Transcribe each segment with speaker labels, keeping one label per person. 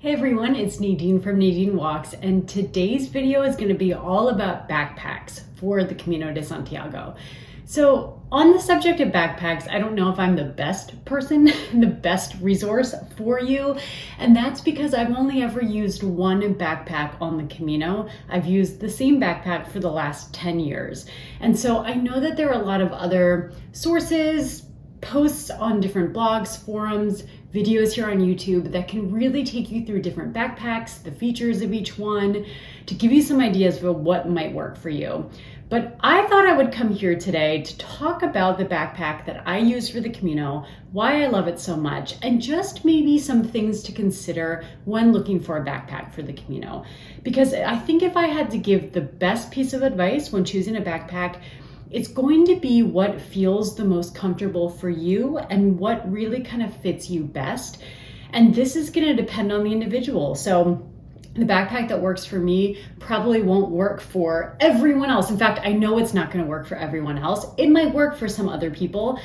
Speaker 1: Hey everyone, it's Nadine from Nadine Walks, and today's video is going to be all about backpacks for the Camino de Santiago. So on the subject of backpacks, I don't know if I'm the best person, the best resource for you, and that's because I've only ever used one backpack on the Camino. I've used the same backpack for the last 10 years. And so I know that there are a lot of other sources, posts on different blogs, forums, videos here on YouTube that can really take you through different backpacks, the features of each one, to give you some ideas for what might work for you. But I thought I would come here today to talk about the backpack that I use for the Camino, why I love it so much, and just maybe some things to consider when looking for a backpack for the Camino. Because I think if I had to give the best piece of advice when choosing a backpack, it's going to be what feels the most comfortable for you and what really kind of fits you best. And this is going to depend on the individual. So the backpack that works for me probably won't work for everyone else. In fact, I know it's not going to work for everyone else. It might work for some other people,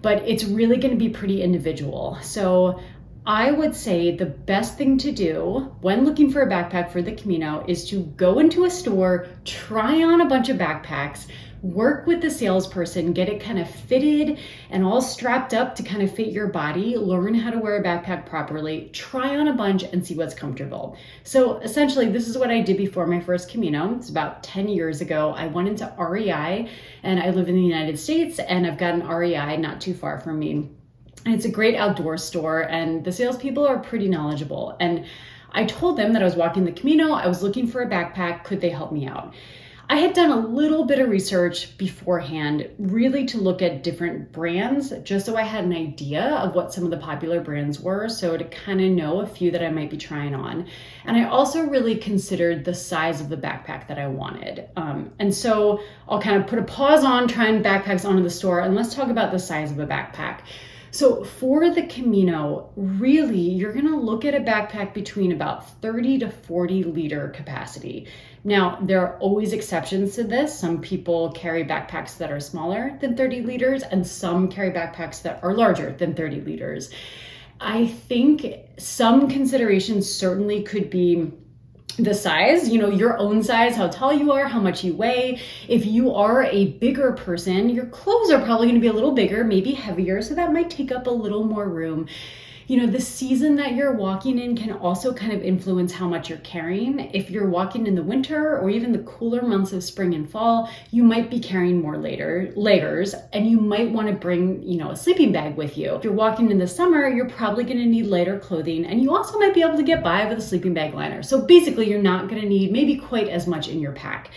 Speaker 1: but it's really going to be pretty individual. So I would say the best thing to do when looking for a backpack for the Camino is to go into a store, try on a bunch of backpacks, work with the salesperson, get it kind of fitted and all strapped up to kind of fit your body, learn how to wear a backpack properly, try on a bunch and see what's comfortable. So essentially, this is what I did before my first Camino. It's about 10 years ago. I went into REI, and I live in the United States, and I've got an REI not too far from me. And it's a great outdoor store, and the salespeople are pretty knowledgeable. And I told them that I was walking the Camino, I was looking for a backpack, could they help me out? I had done a little bit of research beforehand, really to look at different brands, just so I had an idea of what some of the popular brands were, so to kind of know a few that I might be trying on. And I also really considered the size of the backpack that I wanted. And so I'll kind of put a pause on trying backpacks onto the store, and let's talk about the size of a backpack. So for the Camino, really, you're gonna look at a backpack between about 30 to 40 liter capacity. Now, there are always exceptions to this. Some people carry backpacks that are smaller than 30 liters, and some carry backpacks that are larger than 30 liters. I think some considerations certainly could be the size, your own size, how tall you are, how much you weigh. If you are a bigger person, your clothes are probably going to be a little bigger, maybe heavier, so that might take up a little more room. The season that you're walking in can also kind of influence how much you're carrying. If you're walking in the winter or even the cooler months of spring and fall, you might be carrying more layers, and you might want to bring, a sleeping bag with you. If you're walking in the summer, you're probably going to need lighter clothing, and you also might be able to get by with a sleeping bag liner. So basically, you're not going to need maybe quite as much in your pack.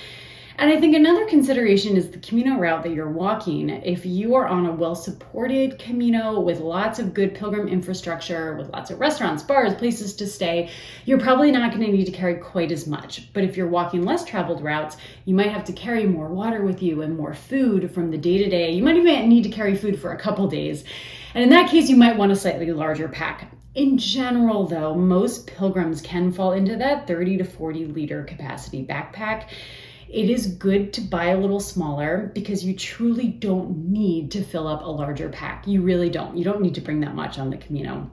Speaker 1: And I think another consideration is the Camino route that you're walking. If you are on a well-supported Camino with lots of good pilgrim infrastructure, with lots of restaurants, bars, places to stay, you're probably not going to need to carry quite as much. But if you're walking less traveled routes, you might have to carry more water with you and more food from the day-to-day. You might even need to carry food for a couple days. And in that case, you might want a slightly larger pack. In general, though, most pilgrims can fall into that 30 to 40 liter capacity backpack. It is good to buy a little smaller because you truly don't need to fill up a larger pack. You really don't. You don't need to bring that much on the Camino.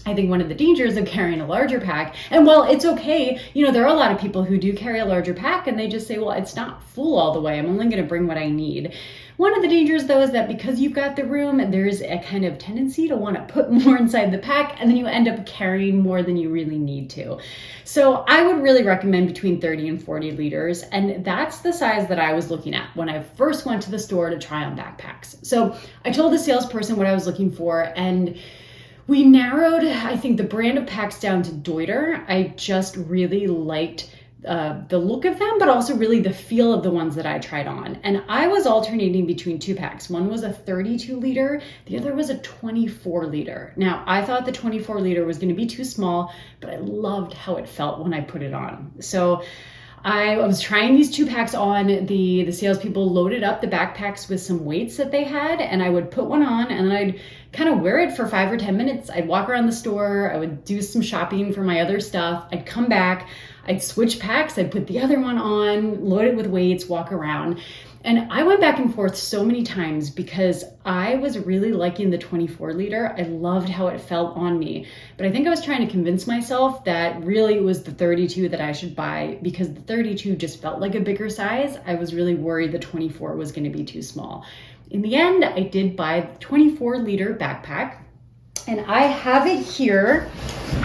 Speaker 1: I think one of the dangers of carrying a larger pack, and while it's okay, there are a lot of people who do carry a larger pack and they just say, well, it's not full all the way. I'm only going to bring what I need. One of the dangers, though, is that because you've got the room, there's a kind of tendency to want to put more inside the pack, and then you end up carrying more than you really need to. So I would really recommend between 30 and 40 liters, and that's the size that I was looking at when I first went to the store to try on backpacks. So I told the salesperson what I was looking for, and we narrowed, I think, the brand of packs down to Deuter. I just really liked the look of them, but also really the feel of the ones that I tried on. And I was alternating between two packs. One was a 32 liter, the other was a 24 liter. Now, I thought the 24 liter was going to be too small, but I loved how it felt when I put it on. So I was trying these two packs on. The salespeople loaded up the backpacks with some weights that they had, and I would put one on and then I'd kind of wear it for 5 or 10 minutes. I'd walk around the store, I would do some shopping for my other stuff, I'd come back, I'd switch packs, I'd put the other one on, load it with weights, walk around. And I went back and forth so many times because I was really liking the 24 liter. I loved how it felt on me. But I think I was trying to convince myself that really it was the 32 that I should buy because the 32 just felt like a bigger size. I was really worried the 24 was going to be too small. In the end, I did buy the 24 liter backpack. And I have it here.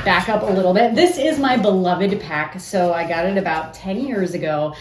Speaker 1: Back up a little bit. This is my beloved pack. So I got it about 10 years ago.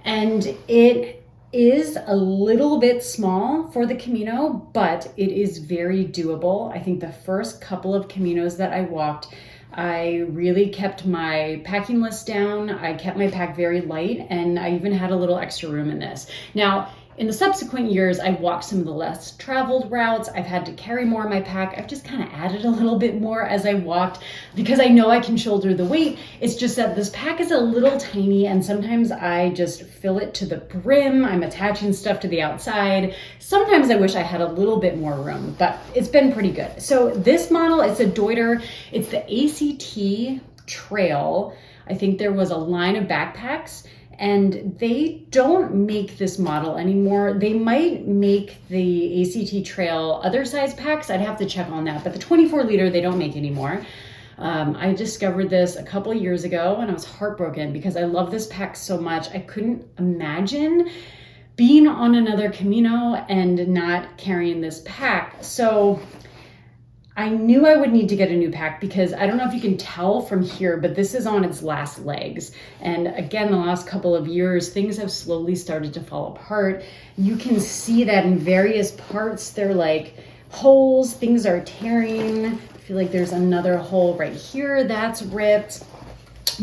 Speaker 1: And it is a little bit small for the Camino, but it is very doable. I think the first couple of Caminos that I walked, I really kept my packing list down. I kept my pack very light, and I even had a little extra room in this. Now, in the subsequent years, I walked some of the less traveled routes. I've had to carry more in my pack. I've just kind of added a little bit more as I walked because I know I can shoulder the weight. It's just that this pack is a little tiny and sometimes I just fill it to the brim. I'm attaching stuff to the outside. Sometimes I wish I had a little bit more room, but it's been pretty good. So this model, it's a Deuter. It's the ACT Trail. I think there was a line of backpacks, and they don't make this model anymore. They might make the ACT Trail other size packs. I'd have to check on that, but the 24 liter they don't make anymore. I discovered this a couple of years ago and I was heartbroken because I love this pack so much. I couldn't imagine being on another Camino and not carrying this pack. So I knew I would need to get a new pack because I don't know if you can tell from here, but this is on its last legs. And again, the last couple of years, things have slowly started to fall apart. You can see that in various parts. They're like holes, things are tearing. I feel like there's another hole right here that's ripped.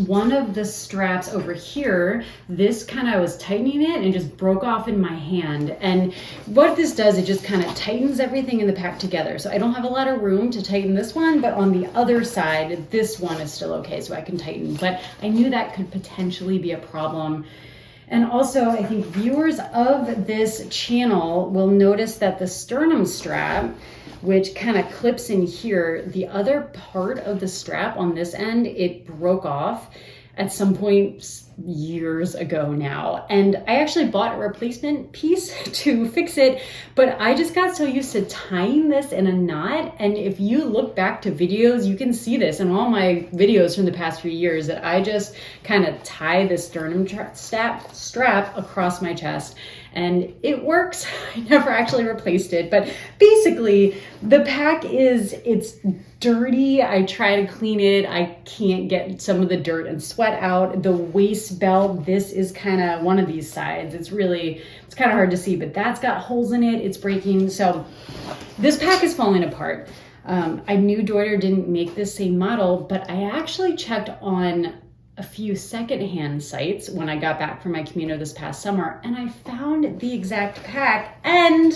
Speaker 1: One of the straps over here, I was tightening it and it just broke off in my hand. And what this does, it just kind of tightens everything in the pack together. So I don't have a lot of room to tighten this one, but on the other side, this one is still okay, so I can tighten. But I knew that could potentially be a problem. And also, I think viewers of this channel will notice that the sternum strap, which kind of clips in here, the other part of the strap on this end, it broke off at some point years ago now. And I actually bought a replacement piece to fix it, but I just got so used to tying this in a knot. And if you look back to videos, you can see this in all my videos from the past few years that I just kind of tie the sternum strap across my chest. And it works. I never actually replaced it, but basically the pack it's dirty. I try to clean it. I can't get some of the dirt and sweat out. The waist belt, this is kind of one of these sides. It's kind of hard to see, but that's got holes in it. It's breaking. So this pack is falling apart. I knew Deuter didn't make this same model, but I actually checked on a few secondhand sites when I got back from my Camino this past summer, and I found the exact pack. And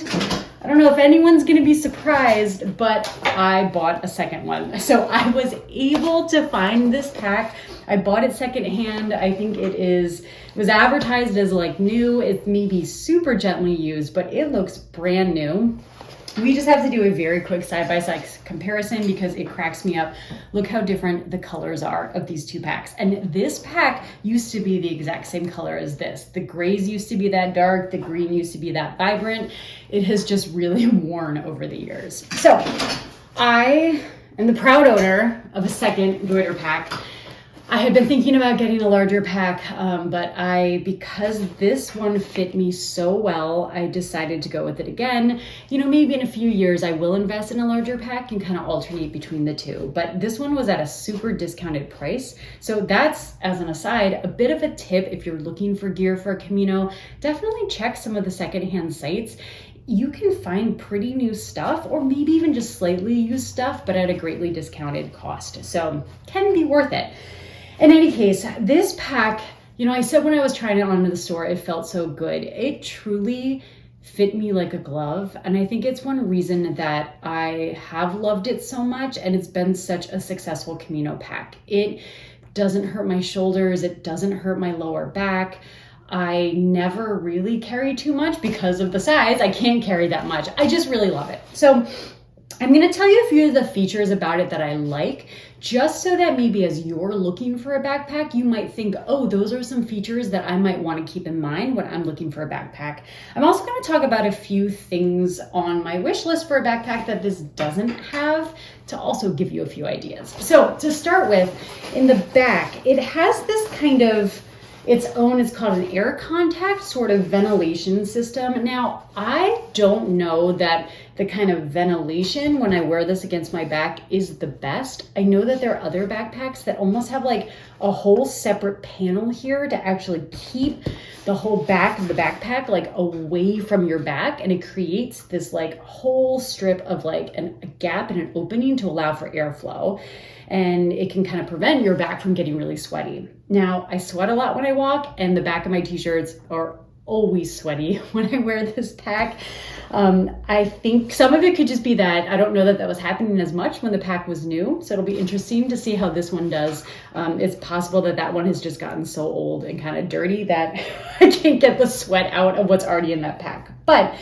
Speaker 1: I don't know if anyone's gonna be surprised, but I bought a second one. So I was able to find this pack. I bought it secondhand. I think it was advertised as like new. It may be super gently used, but it looks brand new. We just have to do a very quick side-by-side comparison because it cracks me up. Look how different the colors are of these two packs. And this pack used to be the exact same color as this. The grays used to be that dark, the green used to be that vibrant. It has just really worn over the years. So I am the proud owner of a second Deuter pack. I had been thinking about getting a larger pack, but because this one fit me so well, I decided to go with it again. You know, maybe in a few years I will invest in a larger pack and kind of alternate between the two. But this one was at a super discounted price. So that's, as an aside, a bit of a tip if you're looking for gear for a Camino. Definitely check some of the secondhand sites. You can find pretty new stuff or maybe even just slightly used stuff, but at a greatly discounted cost. So can be worth it. In any case, this pack, you know, I said when I was trying it on in the store, it felt so good. It truly fit me like a glove. And I think it's one reason that I have loved it so much and it's been such a successful Camino pack. It doesn't hurt my shoulders. It doesn't hurt my lower back. I never really carry too much because of the size. I can't carry that much. I just really love it. So I'm going to tell you a few of the features about it that I like, just so that maybe as you're looking for a backpack, you might think, oh, those are some features that I might want to keep in mind when I'm looking for a backpack. I'm also going to talk about a few things on my wish list for a backpack that this doesn't have, to also give you a few ideas. So to start with, in the back, it has this kind of its own, it's called an air contact sort of ventilation system. Now, I don't know that the kind of ventilation when I wear this against my back is the best. I know that there are other backpacks that almost have like a whole separate panel here to actually keep the whole back of the backpack like away from your back, and it creates this like whole strip of like a gap and an opening to allow for airflow. And it can kind of prevent your back from getting really sweaty. Now, I sweat a lot when I walk, and the back of my t-shirts are always sweaty when I wear this pack. I think some of it could just be that I don't know that was happening as much when the pack was new. So it'll be interesting to see how this one does. It's possible that one has just gotten so old and kind of dirty that I can't get the sweat out of what's already in that pack. But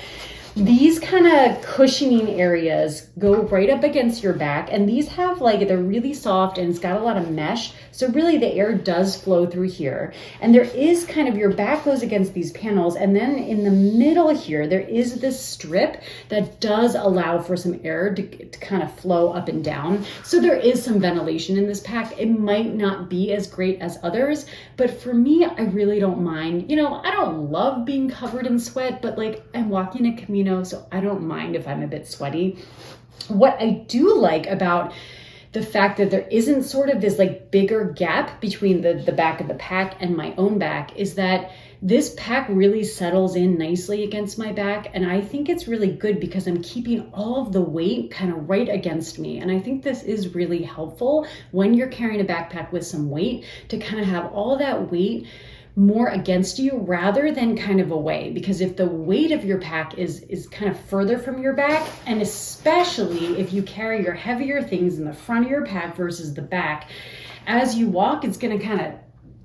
Speaker 1: these kind of cushioning areas go right up against your back, and these have like, they're really soft and it's got a lot of mesh. So really the air does flow through here, and there is kind of, your back goes against these panels, and then in the middle here, there is this strip that does allow for some air to kind of flow up and down. So there is some ventilation in this pack. It might not be as great as others, but for me, I really don't mind. You know, I don't love being covered in sweat, but like, I'm walking a Camino, so I don't mind if I'm a bit sweaty. What I do like about the fact that there isn't sort of this like bigger gap between the back of the pack and my own back is that this pack really settles in nicely against my back. And I think it's really good because I'm keeping all of the weight kind of right against me. And I think this is really helpful when you're carrying a backpack with some weight, to kind of have all that weight more against you rather than kind of away. Because if the weight of your pack is kind of further from your back, and especially if you carry your heavier things in the front of your pack versus the back, as you walk, it's going to kind of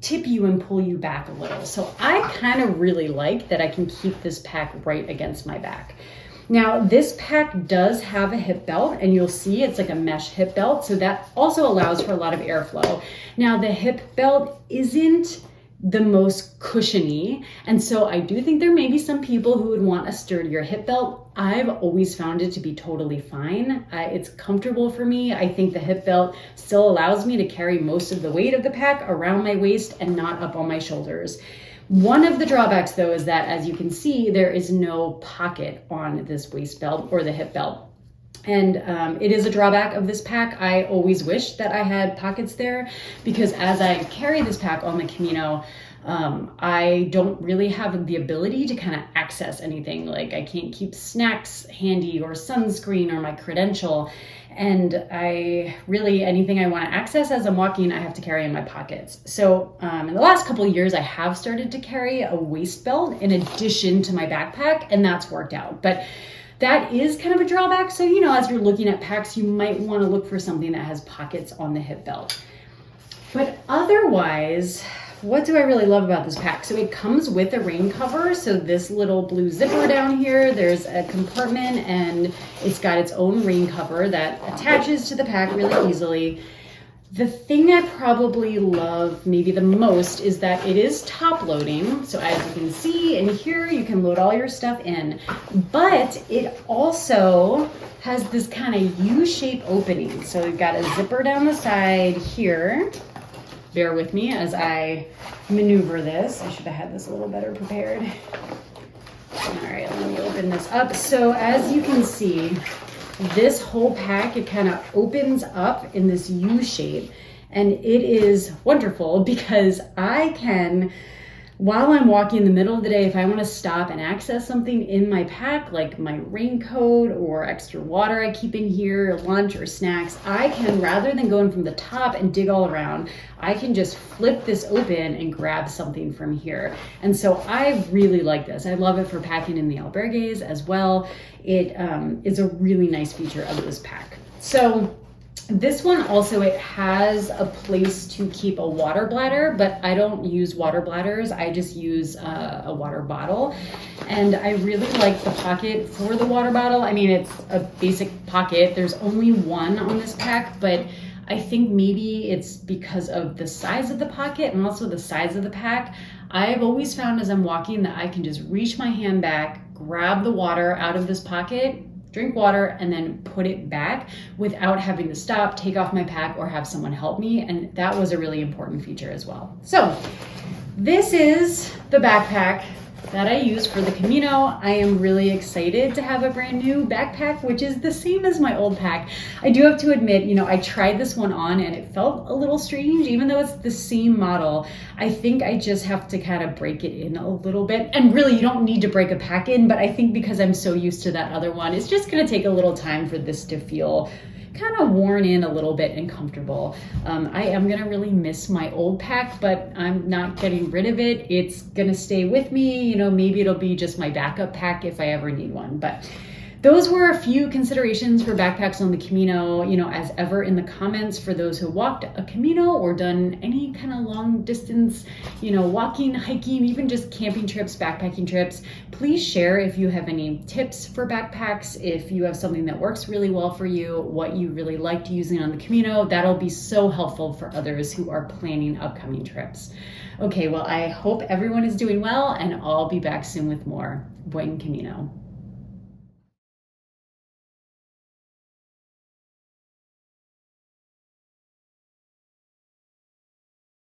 Speaker 1: tip you and pull you back a little. So I kind of really like that I can keep this pack right against my back. Now, this pack does have a hip belt, and you'll see it's like a mesh hip belt. So that also allows for a lot of airflow. Now, the hip belt isn't the most cushiony, and so I do think there may be some people who would want a sturdier hip belt. I've always found it to be totally fine. It's comfortable for me. I think the hip belt still allows me to carry most of the weight of the pack around my waist and not up on my shoulders. One of the drawbacks though is that, as you can see, there is no pocket on this waist belt or the hip belt. And it is a drawback of this pack. I always wish that I had pockets there, because as I carry this pack on the Camino, I don't really have the ability to kind of access anything. Like, I can't keep snacks handy or sunscreen or my credential. And anything I want to access as I'm walking, I have to carry in my pockets. So in the last couple of years, I have started to carry a waist belt in addition to my backpack, and that's worked out. But that is kind of a drawback. So, you know, as you're looking at packs, you might want to look for something that has pockets on the hip belt. But otherwise, what do I really love about this pack? So it comes with a rain cover. So this little blue zipper down here, there's a compartment, and it's got its own rain cover that attaches to the pack really easily. The thing I probably love maybe the most is that it is top loading. So as you can see in here, you can load all your stuff in, but it also has this kind of U-shaped opening. So we've got a zipper down the side here. Bear with me as I maneuver this. I should have had this a little better prepared. All right, let me open this up. So as you can see, this whole pack, it kind of opens up in this U shape, and it is wonderful because I can, while I'm walking in the middle of the day, if I want to stop and access something in my pack, like my raincoat or extra water I keep in here, lunch or snacks, I can, rather than going from the top and dig all around, I can just flip this open and grab something from here. And so I really like this. I love it for packing in the albergues as well. It is a really nice feature of this pack. So This one also, it has a place to keep a water bladder, but I don't use water bladders. I just use a water bottle. And I really like the pocket for the water bottle. I mean, it's a basic pocket. There's only one on this pack, but I think maybe it's because of the size of the pocket and also the size of the pack. I've always found as I'm walking that I can just reach my hand back, grab the water out of this pocket, drink water, and then put it back without having to stop, take off my pack, or have someone help me. And that was a really important feature as well. So this is the backpack that I use for the Camino. I am really excited to have a brand new backpack, which is the same as my old pack. I do have to admit, I tried this one on and it felt a little strange, even though it's the same model. I think I just have to kind of break it in a little bit. And really, you don't need to break a pack in, but I think because I'm so used to that other one, it's just gonna take a little time for this to feel kind of worn in a little bit and comfortable. I am gonna really miss my old pack, but I'm not getting rid of it. It's gonna stay with me. Maybe it'll be just my backup pack if I ever need one. But those were a few considerations for backpacks on the Camino. As ever, in the comments, for those who walked a Camino or done any kind of long distance, walking, hiking, even just camping trips, backpacking trips, please share if you have any tips for backpacks, if you have something that works really well for you, what you really liked using on the Camino. That'll be so helpful for others who are planning upcoming trips. Okay, well, I hope everyone is doing well, and I'll be back soon with more. Buen Camino.